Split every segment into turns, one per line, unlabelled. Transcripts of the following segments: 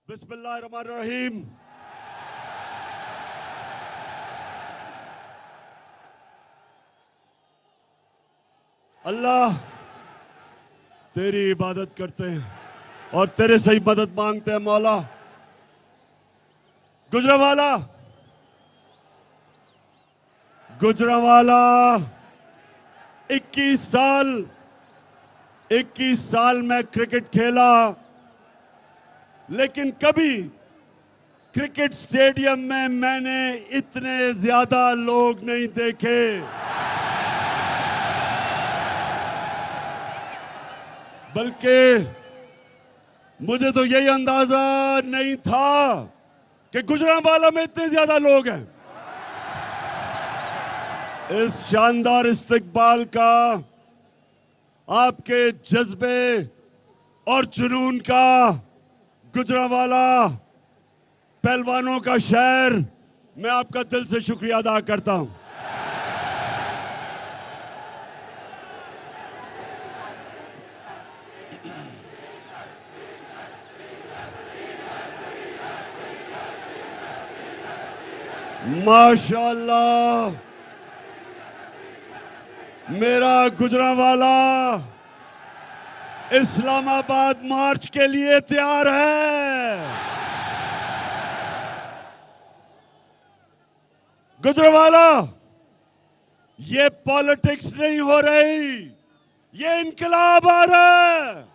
बिस्मिल्लाहिर्रहमानिर्रहीम। अल्लाह तेरी इबादत करते हैं और तेरे से ही मदद मांगते हैं मौला। गुजरांवाला गुजरांवाला 21 साल मैं क्रिकेट खेला, लेकिन कभी क्रिकेट स्टेडियम में मैंने इतने ज्यादा लोग नहीं देखे। बल्कि मुझे तो यही अंदाजा नहीं था कि गुजरांवाला में इतने ज्यादा लोग हैं। इस शानदार इस्तकबाल का, आपके जज्बे और जुनून का, गुजरांवाला पहलवानों का शहर, मैं आपका दिल से शुक्रिया अदा करता हूं। माशाअल्लाह, मेरा गुजरांवाला इस्लामाबाद मार्च के लिए तैयार है। गुजरांवाला, ये पॉलिटिक्स नहीं हो रही, ये इनकलाब आ रहा है।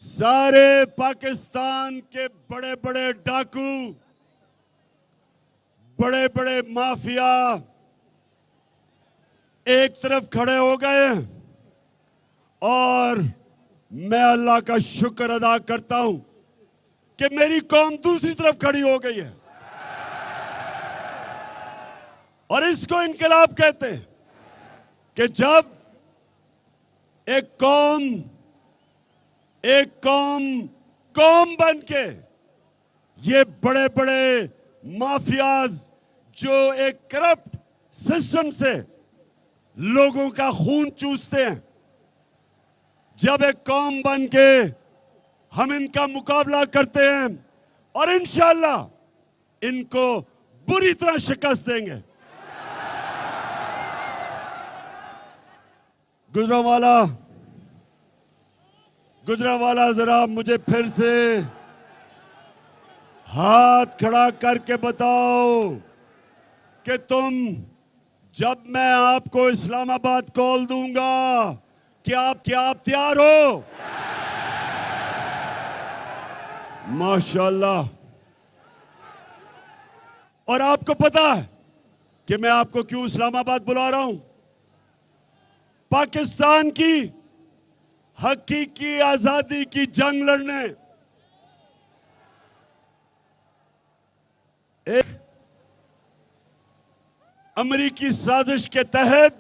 सारे पाकिस्तान के बड़े बड़े डाकू, बड़े बड़े माफिया एक तरफ खड़े हो गए और मैं अल्लाह का शुक्र अदा करता हूं कि मेरी कौम दूसरी तरफ खड़ी हो गई है। और इसको इनकलाब कहते हैं कि जब एक कौम बन के ये बड़े बड़े माफियाज जो एक करप्ट सिस्टम से लोगों का खून चूसते हैं, जब एक कौम बन के हम इनका मुकाबला करते हैं और इंशाअल्लाह इनको बुरी तरह शिकस्त देंगे। गुजरांवाला जरा मुझे फिर से हाथ खड़ा करके बताओ कि तुम, जब मैं आपको इस्लामाबाद कॉल दूंगा, क्या आप तैयार हो? माशाअल्लाह। और आपको पता है कि मैं आपको क्यों इस्लामाबाद बुला रहा हूं? पाकिस्तान की हकीकी आजादी की जंग लड़ने एक अमेरिकी साजिश के तहत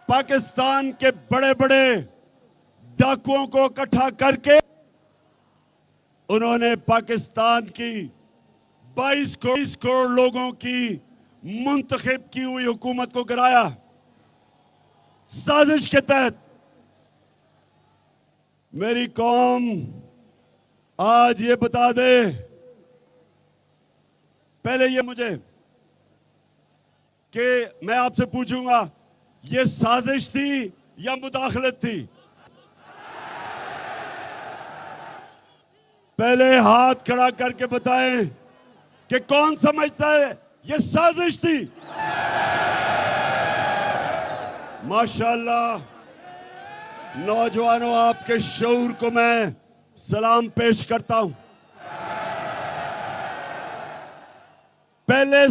पाकिस्तान के बड़े बड़े डाकुओं को इकट्ठा करके उन्होंने पाकिस्तान की 22 करोड़ लोगों की मुंतखब की हुई हुकूमत को गिराया। साजिश के तहत मेरी कौम आज ये बता दे, पहले ये मुझे कि मैं आपसे पूछूंगा, ये साजिश थी या मुदाखलत थी? पहले हाथ खड़ा करके बताएं कि कौन समझता है ये साजिश थी? माशाअल्लाह। नौजवानों, आपके शऊर को मैं सलाम पेश करता हूं। पहले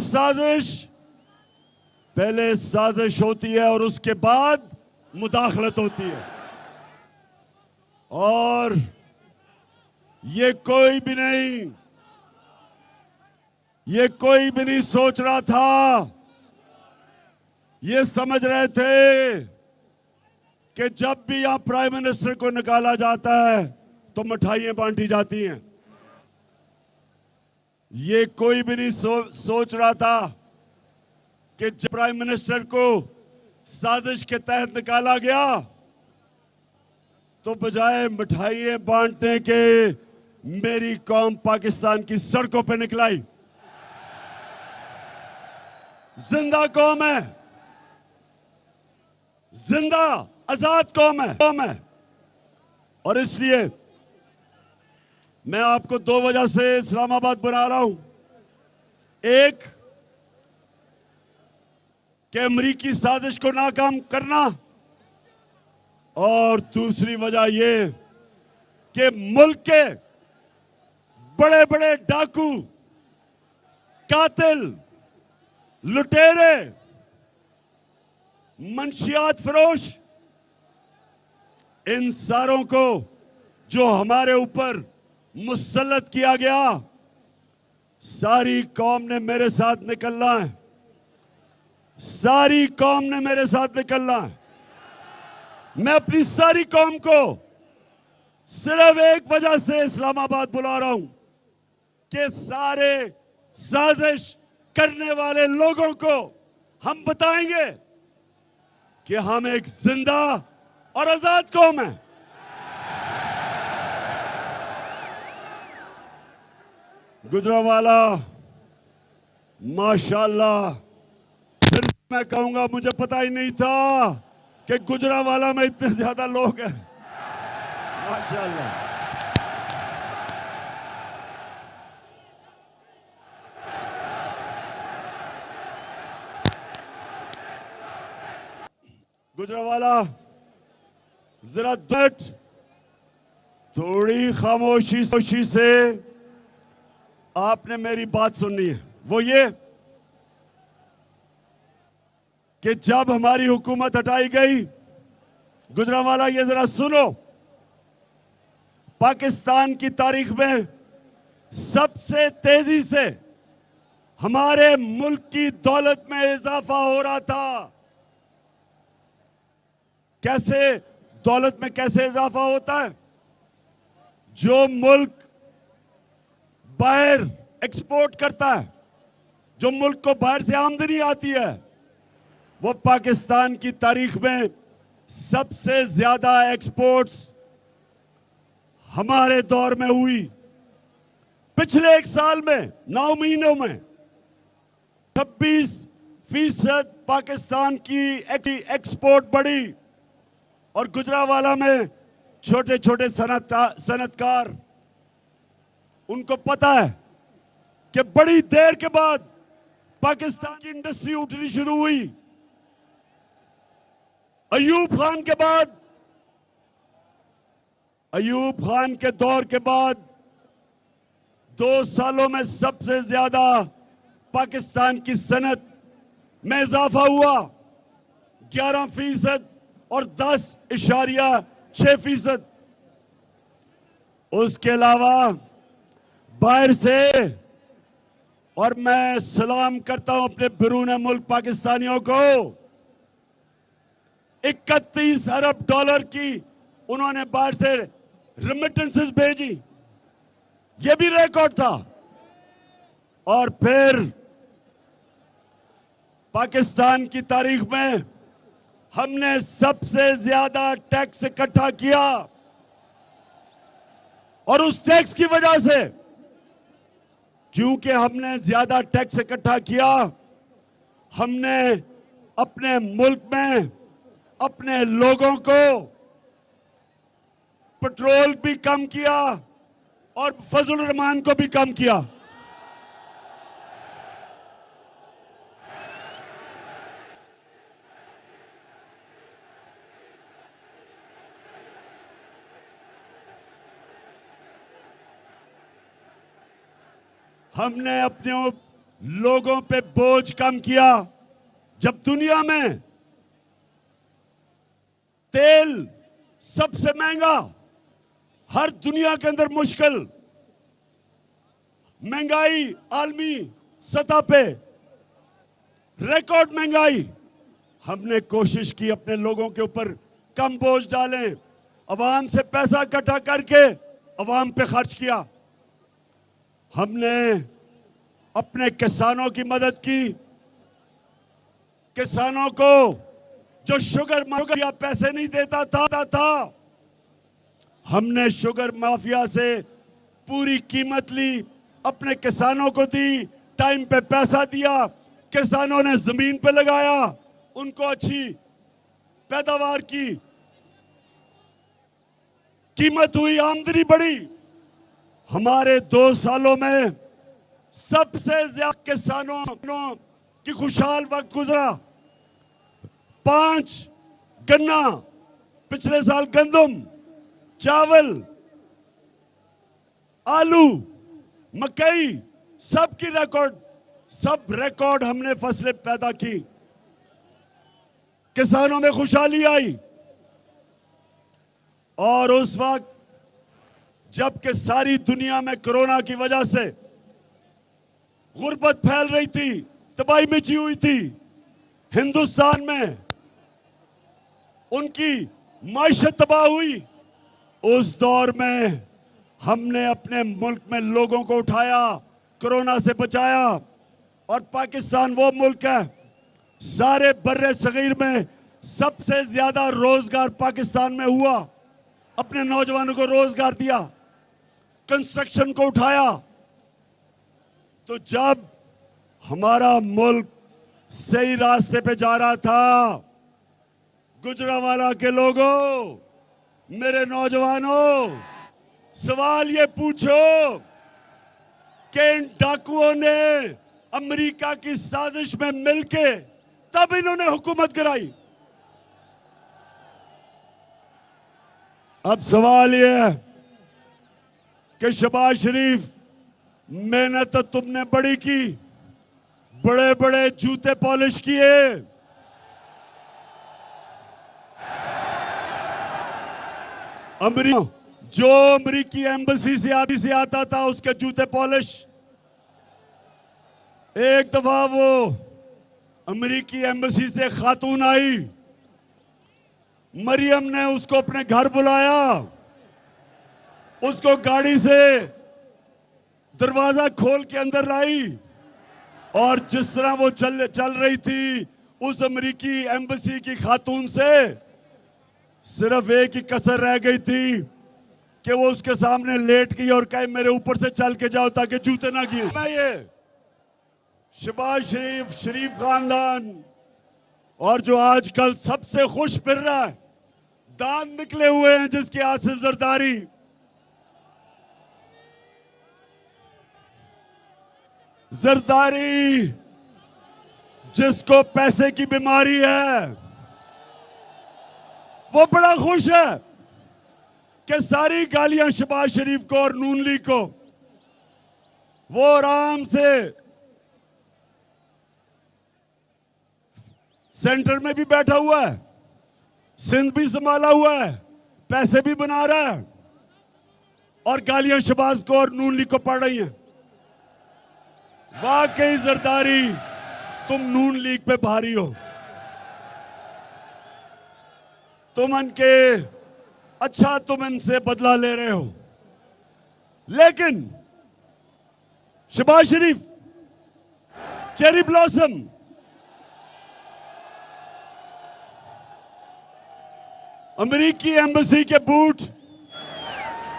साजिश होती है और उसके बाद मुदाखलत होती है। और ये कोई भी नहीं सोच रहा था, ये समझ रहे थे कि जब भी यहां प्राइम मिनिस्टर को निकाला जाता है तो मिठाइयां बांटी जाती हैं। ये कोई भी नहीं सोच रहा था कि जब प्राइम मिनिस्टर को साजिश के तहत निकाला गया तो बजाय मिठाइयां बांटने के मेरी कौम पाकिस्तान की सड़कों पे निकलाई। जिंदा कौम है, जिंदा आजाद कौम है। और इसलिए मैं आपको दो वजह से इस्लामाबाद बुला रहा हूं। एक कि अमरीकी साजिश को नाकाम करना, और दूसरी वजह यह कि मुल्क के बड़े बड़े डाकू, कातिल, लुटेरे, मंशियात फरोश, इन सारों को जो हमारे ऊपर मुसल्लत किया गया, सारी कौम ने मेरे साथ निकलना है। सारी कौम ने मेरे साथ निकलना है। मैं अपनी सारी कौम को सिर्फ एक वजह से इस्लामाबाद बुला रहा हूं कि सारे साजिश करने वाले लोगों को हम बताएंगे कि हम एक जिंदा और आजाद कौम है। गुजरांवाला माशाअल्लाह, फिर मैं कहूंगा मुझे पता ही नहीं था कि गुजरांवाला में इतने ज्यादा लोग हैं। माशाअल्लाह। गुजरांवाला जरा थोड़ी खामोशी से आपने मेरी बात सुननी है। वो ये कि जब हमारी हुकूमत हटाई गई, गुजरांवाला ये जरा सुनो, पाकिस्तान की तारीख में सबसे तेजी से हमारे मुल्क की दौलत में इजाफा हो रहा था। कैसे दौलत में कैसे इजाफा होता है? जो मुल्क बाहर एक्सपोर्ट करता है, जो मुल्क को बाहर से आमदनी आती है, वो पाकिस्तान की तारीख में सबसे ज्यादा एक्सपोर्ट्स हमारे दौर में हुई। पिछले एक साल में 9 महीनों में 26% पाकिस्तान की एक्सपोर्ट बढ़ी। और गुजरांवाला में छोटे छोटे सनतकार, उनको पता है कि बड़ी देर के बाद पाकिस्तान की इंडस्ट्री उठनी शुरू हुई। अयूब खान के दौर के बाद 2 सालों में सबसे ज्यादा पाकिस्तान की सनत में इजाफा हुआ, 11% और 10.6%। उसके अलावा बाहर से, और मैं सलाम करता हूं अपने बैरून मुल्क पाकिस्तानियों को, 31 अरब डॉलर की उन्होंने बाहर से रेमिटेंसेस भेजी। यह भी रिकॉर्ड था। और फिर पाकिस्तान की तारीख में हमने सबसे ज्यादा टैक्स इकट्ठा किया, और उस टैक्स की वजह से, क्योंकि हमने ज्यादा टैक्स इकट्ठा किया, हमने अपने मुल्क में अपने लोगों को पेट्रोल भी कम किया और फजल रहमान को भी कम किया। हमने अपने लोगों पे बोझ कम किया। जब दुनिया में तेल सबसे महंगा, हर दुनिया के अंदर मुश्किल, महंगाई आलमी सतह पे रिकॉर्ड महंगाई, हमने कोशिश की अपने लोगों के ऊपर कम बोझ डालें, अवाम से पैसा इकट्ठा करके अवाम पे खर्च किया। हमने अपने किसानों की मदद की। किसानों को जो शुगर या पैसे नहीं देता था, हमने शुगर माफिया से पूरी कीमत ली, अपने किसानों को दी, टाइम पे पैसा दिया, किसानों ने जमीन पे लगाया, उनको अच्छी पैदावार की, कीमत हुई, आमदनी बढ़ी। हमारे 2 सालों में सबसे ज्यादा किसानों की खुशहाल वक्त गुजरा। 5 गन्ना, पिछले साल गंदम, चावल, आलू, मकई, सब रिकॉर्ड हमने फसलें पैदा की। किसानों में खुशहाली आई। और उस वक्त जबकि सारी दुनिया में कोरोना की वजह से गुर्बत फैल रही थी, तबाही मची हुई थी, हिंदुस्तान में उनकी माइशत तबाह हुई। उस दौर में हमने अपने मुल्क में लोगों को उठाया, कोरोना से बचाया। और पाकिस्तान वो मुल्क है, सारे बर्रे सगीर में सबसे ज्यादा रोजगार पाकिस्तान में हुआ। अपने नौजवानों को रोजगार दिया, कंस्ट्रक्शन को उठाया। तो जब हमारा मुल्क सही रास्ते पे जा रहा था, गुजरांवाला के लोगों, मेरे नौजवानों, सवाल ये पूछो कि इन डाकुओं ने अमेरिका की साजिश में मिलके तब इन्होंने हुकूमत कराई। अब सवाल यह है कि शहबाज शरीफ, मेहनत तो तुमने बड़ी की, बड़े बड़े जूते पॉलिश किए, जो अमेरिकी एम्बेसी से आता था उसके जूते पॉलिश। एक दफा वो अमेरिकी एम्बेसी से खातून आई, मरियम ने उसको अपने घर बुलाया, उसको गाड़ी से दरवाजा खोल के अंदर लाई, और जिस तरह वो चल रही थी, उस अमेरिकी एम्बेसी की खातून से सिर्फ एक ही कसर रह गई थी कि वो उसके सामने लेट गई और कहे मेरे ऊपर से चल के जाओ ताकि जूते ना गिरे। मैं ये शहबाज शरीफ, शरीफ खानदान, और जो आजकल सबसे खुश फिर रहा है, दांत निकले हुए हैं जिसकी आसिफ जरदारी, जिसको पैसे की बीमारी है, वो बड़ा खुश है कि सारी गालियां शहबाज शरीफ को और नून लीग को, वो आराम से सेंटर में भी बैठा हुआ है, सिंध भी संभाला हुआ है, पैसे भी बना रहा है, और गालियां शहबाज को और नून लीग को पड़ रही हैं। वाकई जरदारी, तुम नून लीग पे भारी हो, तुम इनसे बदला ले रहे हो। लेकिन शहबाज शरीफ चेरी ब्लॉसम, अमेरिकी एम्बेसी के बूट,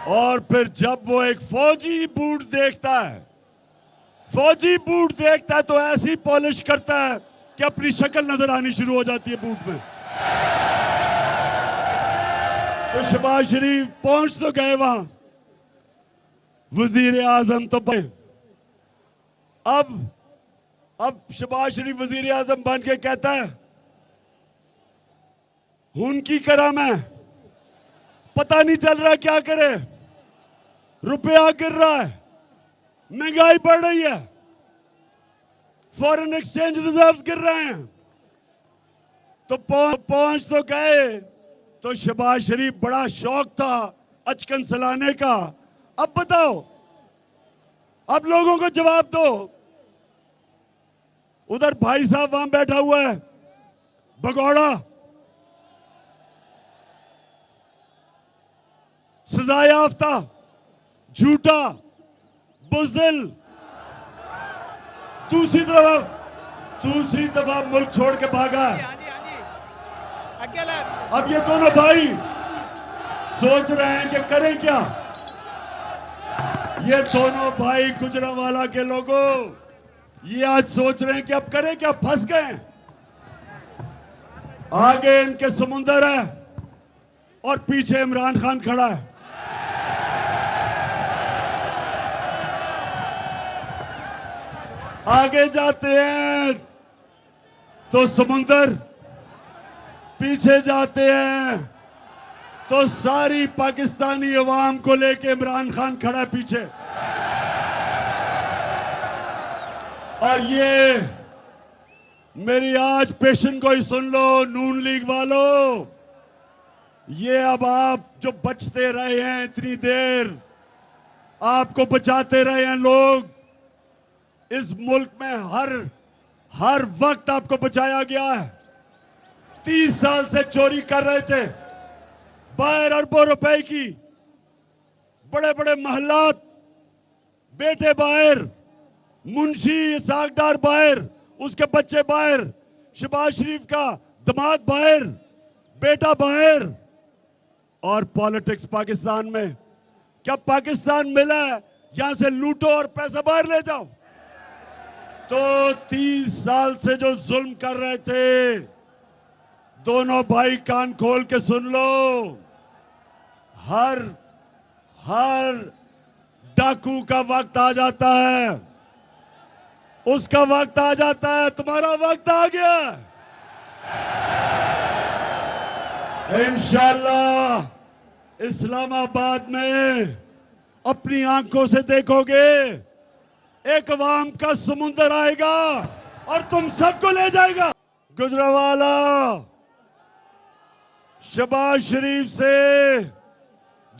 और फिर जब वो एक फौजी बूट देखता है तो ऐसी पॉलिश करता है कि अपनी शक्ल नजर आनी शुरू हो जाती है बूट में। तो शहबाज शरीफ पहुंच तो गए वहां, वजीर आजम तो बने। अब शहबाज शरीफ वजीर आजम बन के कहता है, उनकी करा मैं, पता नहीं चल रहा क्या करे, रुपया गिर रहा है, महंगाई बढ़ रही है, फॉरेन एक्सचेंज रिजर्व्स गिर रहे हैं। तो पहुंच तो गए, तो शहबाज शरीफ बड़ा शौक था अचकन सलाने का। अब बताओ, अब लोगों को जवाब दो। उधर भाई साहब वहां बैठा हुआ है, भगौड़ा, सजा याफ्ता, झूठा, बुज़दिल, दूसरी दफा मुल्क छोड़ के भागा। अब ये दोनों भाई सोच रहे हैं कि करें क्या? ये दोनों भाई गुजरांवाला के लोगों ये आज सोच रहे हैं कि अब करें क्या? फंस गए। आगे इनके समुंदर है और पीछे इमरान खान खड़ा है। आगे जाते हैं तो समुंदर, पीछे जाते हैं तो सारी पाकिस्तानी अवाम को लेके इमरान खान खड़ा है पीछे। और ये मेरी आज पेशन को ही सुन लो नून लीग वालों, ये अब आप जो बचते रहे हैं इतनी देर, आपको बचाते रहे हैं लोग, इस मुल्क में हर वक्त आपको बचाया गया है। 30 साल से चोरी कर रहे थे, बाहर अरबों रुपए की, बड़े बड़े महलात, बेटे बाहर, मुंशी इसाक डार बाहर, उसके बच्चे बाहर, शहबाज शरीफ का दामाद बाहर, बेटा बाहर, और पॉलिटिक्स पाकिस्तान में। क्या पाकिस्तान मिला है यहां से लूटो और पैसा बाहर ले जाओ? तो 30 साल से जो जुल्म कर रहे थे, दोनों भाई कान खोल के सुन लो, हर डाकू का वक्त आ जाता है, उसका वक्त आ जाता है, तुम्हारा वक्त आ गया। इंशाअल्लाह इस्लामाबाद में अपनी आंखों से देखोगे, एक अवाम का समुंदर आएगा और तुम सबको ले जाएगा। गुजरांवाला शहबाज शरीफ से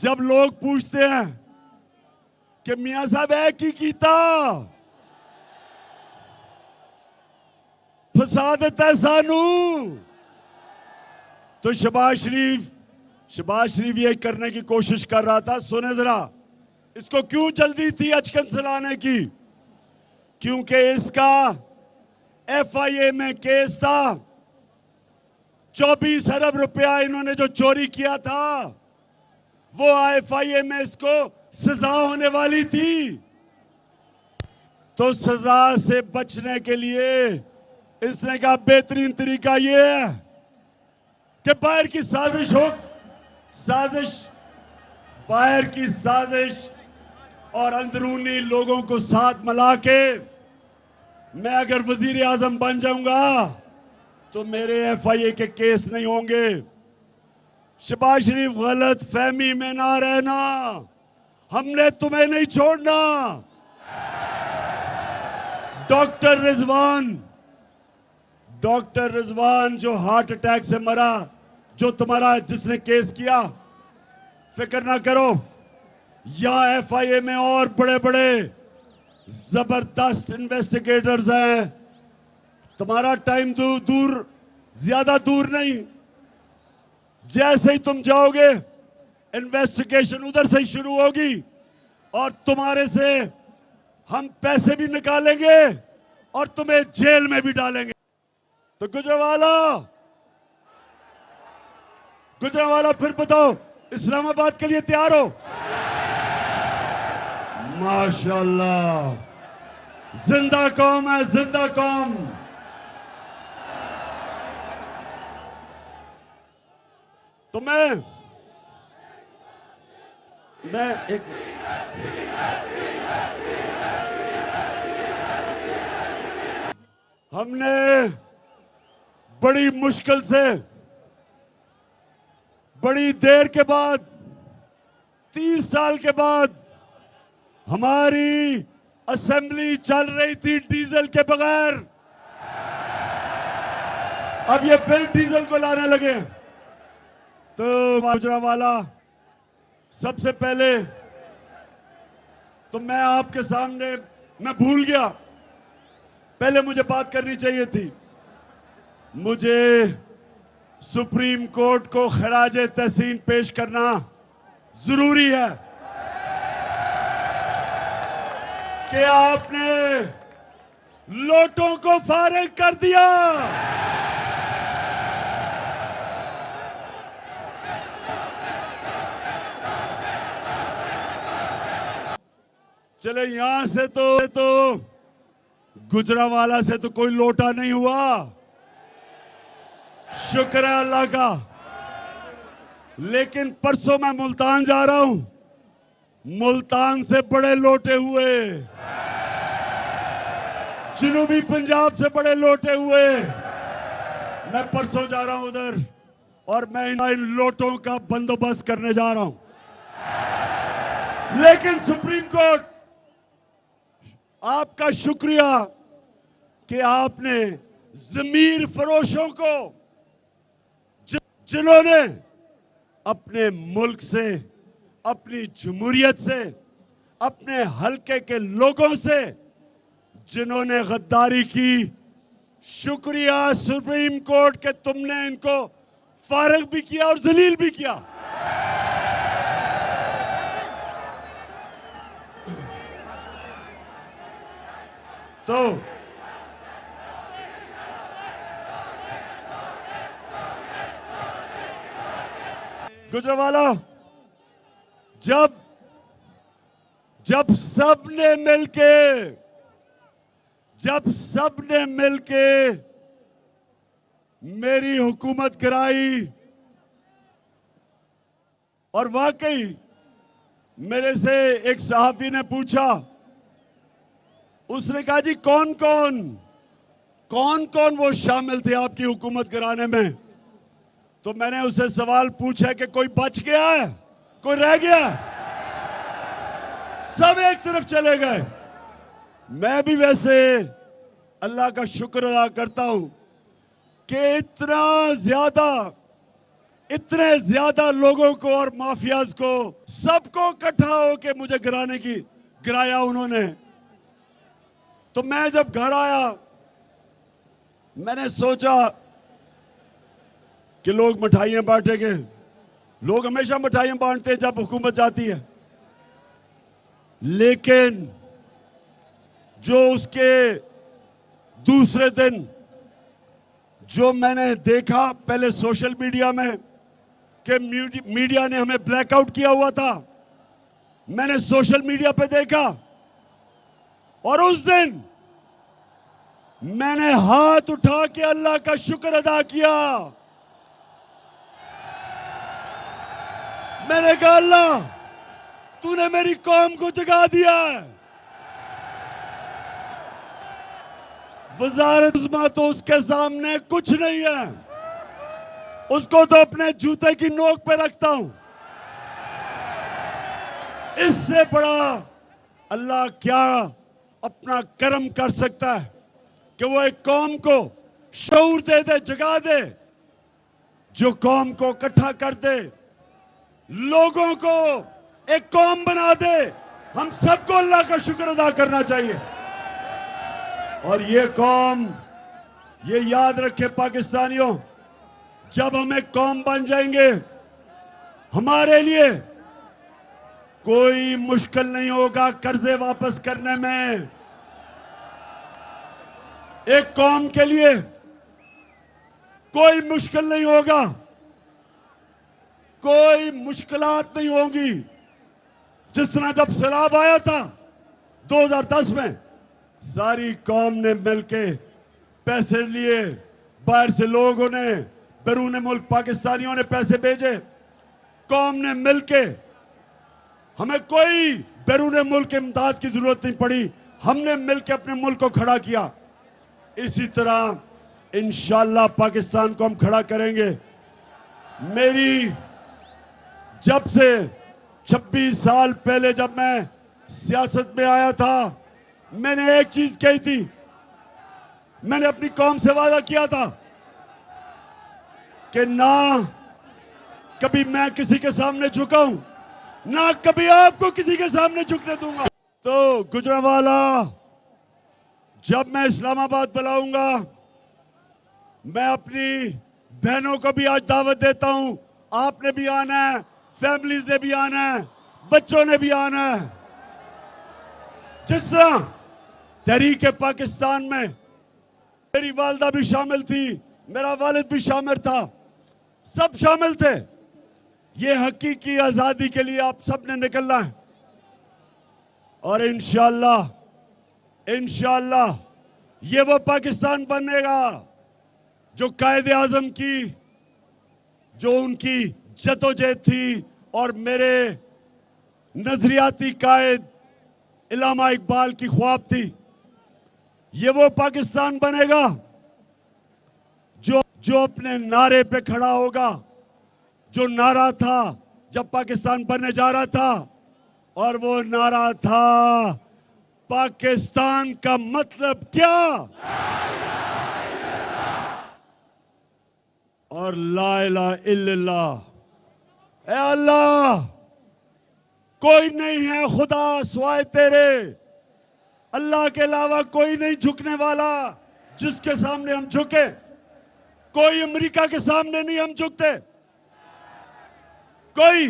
जब लोग पूछते हैं कि मियां साहब है की कीता फसा देता है सानू, तो शहबाज शरीफ ये करने की कोशिश कर रहा था। सुने जरा, इसको क्यों जल्दी थी अचकन चलाने की? क्योंकि इसका FIA में केस था, 24 अरब रुपया इन्होंने जो चोरी किया था, वो FIA में इसको सजा होने वाली थी। तो सजा से बचने के लिए इसने कहा बेहतरीन तरीका ये है कि बाहर की साजिश और अंदरूनी लोगों को साथ मिला के मैं अगर वजीर आजम बन जाऊंगा तो मेरे FIA के केस नहीं होंगे। शहबाज शरीफ गलत फहमी में ना रहना, हमने तुम्हें नहीं छोड़ना। डॉक्टर रिजवान जो हार्ट अटैक से मरा, जो तुम्हारा जिसने केस किया, फिक्र ना करो, यहां FIA में और बड़े बड़े जबरदस्त इन्वेस्टिगेटर्स हैं। तुम्हारा टाइम ज्यादा दूर नहीं, जैसे ही तुम जाओगे इन्वेस्टिगेशन उधर से ही शुरू होगी और तुम्हारे से हम पैसे भी निकालेंगे और तुम्हें जेल में भी डालेंगे। तो गुजरांवाला फिर बताओ, इस्लामाबाद के लिए तैयार हो? माशाल्लाह, जिंदा कौम है, जिंदा कौम। तो मैं एक हमने बड़ी मुश्किल से, बड़ी देर के बाद, 30 साल के बाद हमारी असेंबली चल रही थी डीजल के बगैर। अब ये फिर डीजल को लाने लगे। तो गुजरांवाला, सबसे पहले तो मैं आपके सामने, मैं भूल गया, पहले मुझे बात करनी चाहिए थी। मुझे सुप्रीम कोर्ट को खराज तहसीन पेश करना जरूरी है कि आपने लोटों को फारिग कर दिया। चले यहां से तो गुजरावाला से तो कोई लोटा नहीं हुआ, शुक्र है अल्लाह का। लेकिन परसों मैं मुल्तान जा रहा हूं, मुल्तान से बड़े लोटे हुए, जनूबी पंजाब से बड़े लोटे हुए। मैं परसों जा रहा हूं उधर और मैं इन लोटों का बंदोबस्त करने जा रहा हूं। लेकिन सुप्रीम कोर्ट, आपका शुक्रिया कि आपने ज़मीर फरोशों को, जिन्होंने अपने मुल्क से, अपनी जमहूरियत से, अपने हलके के लोगों से जिन्होंने गद्दारी की, शुक्रिया सुप्रीम कोर्ट के तुमने इनको फारिग भी किया और जलील भी किया। तो गुजरावाला, जब सबने मिलके मेरी हुकूमत गिराई, और वाकई मेरे से एक सहाफी ने पूछा, उसने कहा जी कौन कौन वो शामिल थे आपकी हुकूमत गिराने में? तो मैंने उससे सवाल पूछा कि कोई बच गया है, कोई रह गया? सब एक तरफ चले गए। मैं भी वैसे अल्लाह का शुक्र अदा करता हूं कि इतने ज्यादा लोगों को और माफियाज को, सबको इकट्ठा होकर मुझे गिराया उन्होंने। तो मैं जब घर आया, मैंने सोचा कि लोग मिठाइयां बांटेंगे। लोग हमेशा मिठाइयां बांटते हैं जब हुकूमत जाती है, लेकिन जो उसके दूसरे दिन जो मैंने देखा, पहले सोशल मीडिया में कि मीडिया ने हमें ब्लैकआउट किया हुआ था, मैंने सोशल मीडिया पे देखा, और उस दिन मैंने हाथ उठा के अल्लाह का शुक्र अदा किया। मैंने कहा अल्लाह, तूने मेरी कौम को जगा दिया है। वज़ारत उज़्मा तो उसके सामने कुछ नहीं है, उसको तो अपने जूते की नोक पे रखता हूं। इससे बड़ा अल्लाह क्या अपना करम कर सकता है कि वो एक कौम को शऊर दे दे, जगा दे, जो कौम को इकट्ठा कर दे, लोगों को एक कौम बना दे। हम सबको अल्लाह का शुक्र अदा करना चाहिए। और ये कौम, ये याद रखे पाकिस्तानियों, जब हम एक कौम बन जाएंगे, हमारे लिए कोई मुश्किल नहीं होगा कर्जे वापस करने में। एक कौम के लिए कोई मुश्किल नहीं होगा, कोई मुश्किलात नहीं होंगी। जिस तरह जब सैलाब आया था 2010 में, सारी कौम ने मिलके पैसे लिए, बाहर से लोगों ने, बैरून मुल्क पाकिस्तानियों ने पैसे भेजे, कौम ने मिलके, हमें कोई बैरून मुल्क इमदाद की जरूरत नहीं पड़ी, हमने मिलके अपने मुल्क को खड़ा किया। इसी तरह इंशाअल्लाह पाकिस्तान को हम खड़ा करेंगे। मेरी जब से 26 साल पहले जब मैं सियासत में आया था, मैंने एक चीज कही थी, मैंने अपनी कौम से वादा किया था कि ना कभी मैं किसी के सामने झुकाऊं, ना कभी आपको किसी के सामने झुकने दूंगा। तो गुजरावाला, जब मैं इस्लामाबाद बुलाऊंगा, मैं अपनी बहनों को भी आज दावत देता हूं, आपने भी आना है, फैमिलीज ने भी आना है, बच्चों ने भी आना है। जिस तरह तहरीक पाकिस्तान में मेरी वालदा भी शामिल थी, मेरा वालिद भी शामिल था, सब शामिल थे। ये हकीकी आजादी के लिए आप सब ने निकलना है। और इंशाअल्लाह इंशाअल्लाह ये वो पाकिस्तान बनेगा जो कायदे आजम की जो उनकी जदोजहद थी और मेरे नजरियाती कायद इल्लामा इकबाल की ख्वाब थी। ये वो पाकिस्तान बनेगा जो अपने नारे पे खड़ा होगा, जो नारा था जब पाकिस्तान बनने जा रहा था, और वो नारा था पाकिस्तान का मतलब क्या, और ला इलाहा इल्लल्लाह। ए अल्लाह, कोई नहीं है खुदा सिवाय तेरे, अल्लाह के अलावा कोई नहीं झुकने वाला जिसके सामने हम झुके। कोई अमेरिका के सामने नहीं हम झुकते, कोई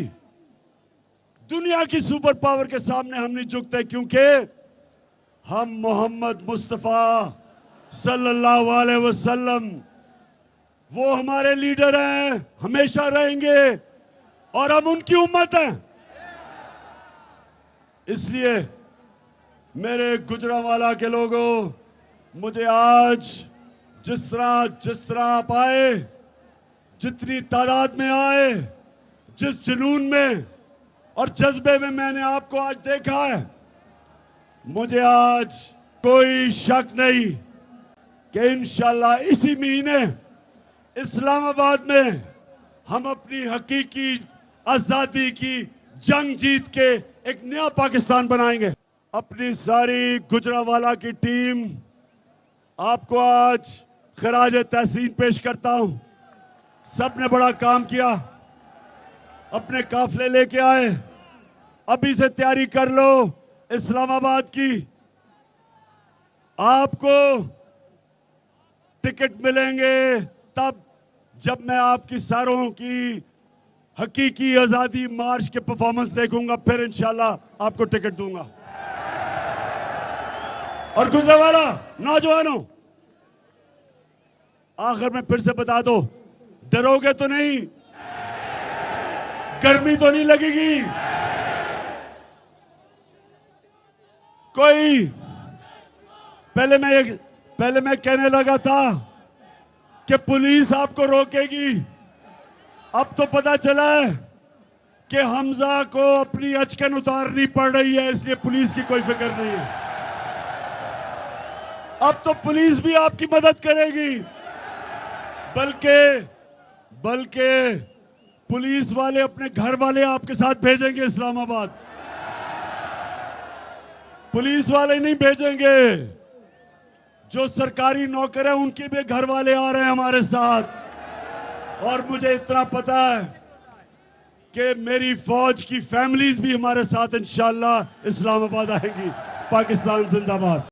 दुनिया की सुपर पावर के सामने हम नहीं झुकते, क्योंकि हम मोहम्मद मुस्तफा सल्लल्लाहु अलैहि वसल्लम वो हमारे लीडर हैं, हमेशा रहेंगे, और हम उनकी उम्मत हैं। इसलिए मेरे गुजरांवाला के लोगों, मुझे आज जिस तरह आप आए, जितनी तादाद में आए, जिस जुनून में और जज्बे में मैंने आपको आज देखा है, मुझे आज कोई शक नहीं कि इंशाअल्लाह इसी महीने इस्लामाबाद में हम अपनी हकीकी आजादी की जंग जीत के एक नया पाकिस्तान बनाएंगे। अपनी सारी गुजरांवाला की टीम आपको आज खराज तहसीन पेश करता हूं। सब ने बड़ा काम किया, अपने काफले लेके आए, अभी से तैयारी कर लो इस्लामाबाद की। आपको टिकट मिलेंगे तब जब मैं आपकी सारों की हकीकी आजादी मार्च के परफॉर्मेंस देखूंगा, फिर इंशाल्लाह आपको टिकट दूंगा। और गुजरांवाला नौजवानों, आखिर में फिर से बता दो, डरोगे तो नहीं? गर्मी तो नहीं लगेगी? कोई पहले मैं कहने लगा था कि पुलिस आपको रोकेगी, अब तो पता चला है कि हमजा को अपनी अचकन उतारनी पड़ रही है, इसलिए पुलिस की कोई फिक्र नहीं है। अब तो पुलिस भी आपकी मदद करेगी, बल्कि पुलिस वाले अपने घर वाले आपके साथ भेजेंगे इस्लामाबाद। पुलिस वाले नहीं भेजेंगे, जो सरकारी नौकर है उनके भी घर वाले आ रहे हैं हमारे साथ। और मुझे इतना पता है कि मेरी फौज की फैमिलीज भी हमारे साथ इंशाअल्लाह इस्लामाबाद आएंगी। पाकिस्तान जिंदाबाद।